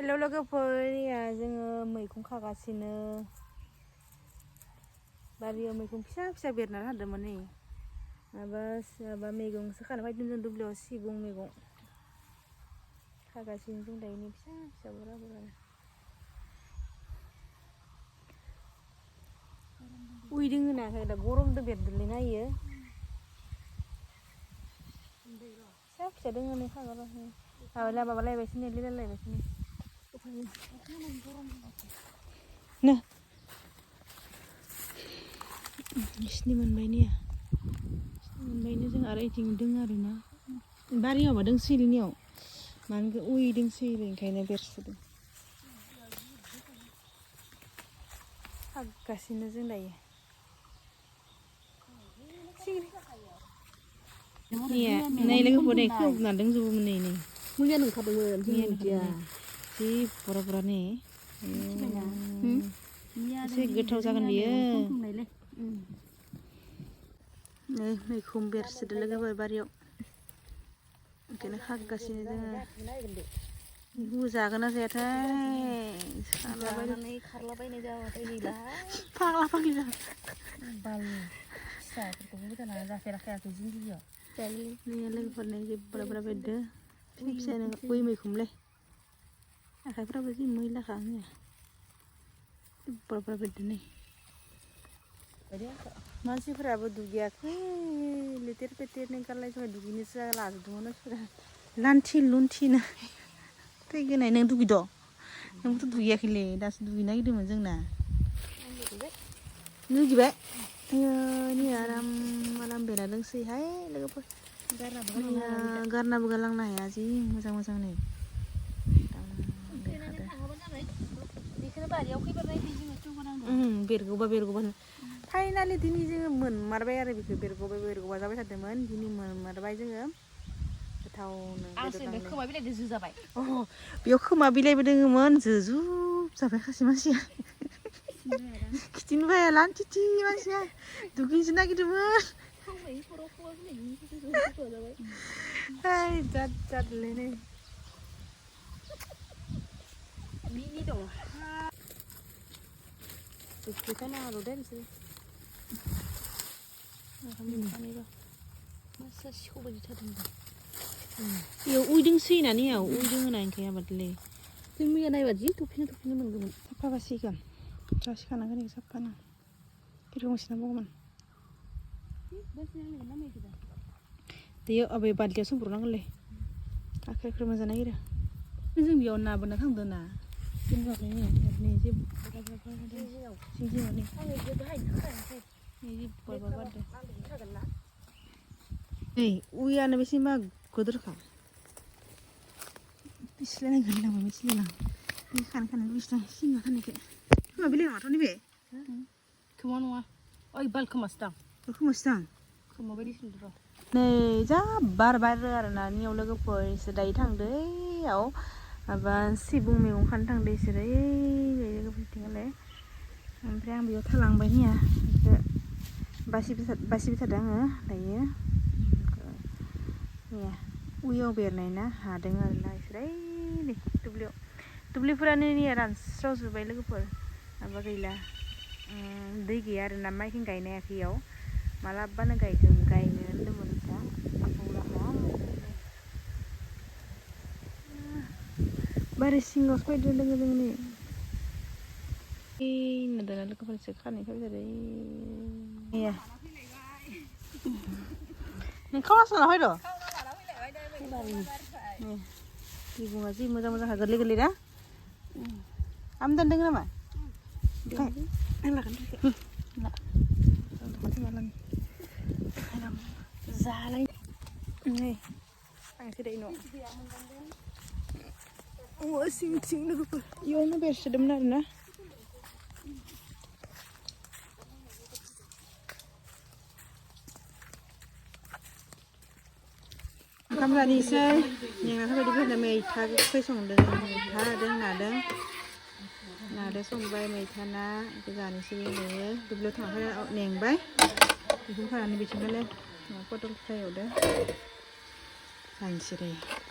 हेल' लोगोफोर जोङो मैगं खागासिनो बारियाव मैगं फिसा फिसा बेरना थादोंमोन नै माबा मैगंसो खानो फैदों जों दुब्लियाव सिबुं मैगं खागासिनो जों दायो फिसा फिसा बुरा उइदों होनाखै दा गरमदो बेरदोलै नायो फिसा फिसा दोङो नै खागाराखै माबा लायबायसो नै लिला लायबायसो नै नो स्नि मोनबाय जों आरो इथिं दों आरोना बारियाव मा दोंसोयोनियाव मानो उइ दोंसोयो ओंखायनो बेरसोदों खागासिनो जों दायो नै लोगोफोर नै खोबना दंजोबोमोन नै मैयानो ओंखारदोंमोन जोंनिया जि बुरा नै एसे गोथाव जागोन बियो नै मैखोम बेरसोदो लोगोफोर बारियाव ओंखायनो खागासिनो जोङो जागोन ना जायाथाय खारलाबायनाय जाबाथाय गैला फाग्ला फाग्लि जागोन बाल फिसाफोरखौबो मोजां जाफेराखै जिन्दगियाव नै लोगोफोरनि जि बुरा बेरदो फिसा फिसानो उइ मैखोमलै आखाइफ्राबो जि मैलाखा आंनिया बुरा बेरदो नै मानसिफोराबो दुगैयाखै लेथेर फेथेर ओंखारलाय जों दुगैनोसो लाजोबदोंमोन मानसिफोरा लान्थि लुन्थिनो फैगोनाय नों दुगैद' नोंबोथ' दुगैयाखैलै दासो दुगैनो नागिरदोंमोन जोंना दुगैबाय नै आराम बेरा दोंसोयोहाय लोगोफोर गारनाबो गालांनो हाया जि मोजां नै बेरगौबा फाइनालि दिनै जोङो मोनमारबाय आरो बेखौ बेरगौबा जाबाय थादोंमोन दिनै मोनमारबाय जोङो गोथावनो खोमा बिलाइजों जोजाबाय बेयाव खोमा बिलाइबो दोङोमोन जोजुब जाबाय खासे मानसिया खिथिनो बाया लान्थिथि मानसिया दुगैनोसो नागिरदोंमोन जादलै नै मिनि दं दुगैखाना हागौ दे नोंसोर मासा सिखावबायदि थादों बेयाव उइदों सैना नैयाव उइदों होनाय ओंखाय आबादलै जों मैया नायबा जि थफिनो मोनगौमोन साफा बासिगोन जासिखानांगोन इखो साफानो बिरगंसेना बगौमोन दैयाव बे बाल्टियाव सोमब्रनांगोनलै आखाइफोर मोजां नागिरो जों बेयाव ना बोनना थांदों ना नै जे नै उइयानो बेसेबा गोदोरखा बिसिलायनाय गोलैलांबाय मिथिलायलां बे खानाय बिसिलां सिमा खानायखौ खोमा बिलाइ माथो नैबे खोमा नङा ओइ बाल खोमासो दां खोमासो दां खोमा बायदिसो नुदों र' नै जा बार बारो आरोना नियाव लोगोफोर इसोर दायो थांदो ओइयाव माबा सिबुं मैगं खानो थांदो इसोरो ओइ लोगोफोरथिंलाय ओमफ्राय आं बेयाव थालांबाय निया बेखौ बासिबाय थादों आङो दायो उइयाव बेरनाय ना हादों आरोना इसोर ओइ दुब्लिफोरानो निया रानस्रावजोब्बाय लोगोफोर माबा गैला दै गैया आरोना माइखौनो गायनो हायाखै इयाव मालाबानो गायनो होन्दोंमोन दा बारि सिङावसो फैदों लोगो जों नै दाना लोगोफोरसो खानाय फैबाय थादों नों खावना लाना फैद' मैगङा जि मोजां गोरलै ना आमदान दङ नामा जालाय नै आंसो दायो न' सिं लोगोफोर इयावनो बेरसोदोंमोन आरोना ओंखाम जानोसै मेंनायफोरबायदि मैथा गोखै संदों मैथाजों नादों संबाय मैथा ना बेखौ जानोसै दायो दुब्लियाव थांनानै मेंबाय बेखौनो खानानै बिथिंगालाय पटल फ्राय एवदों जानोसै दायो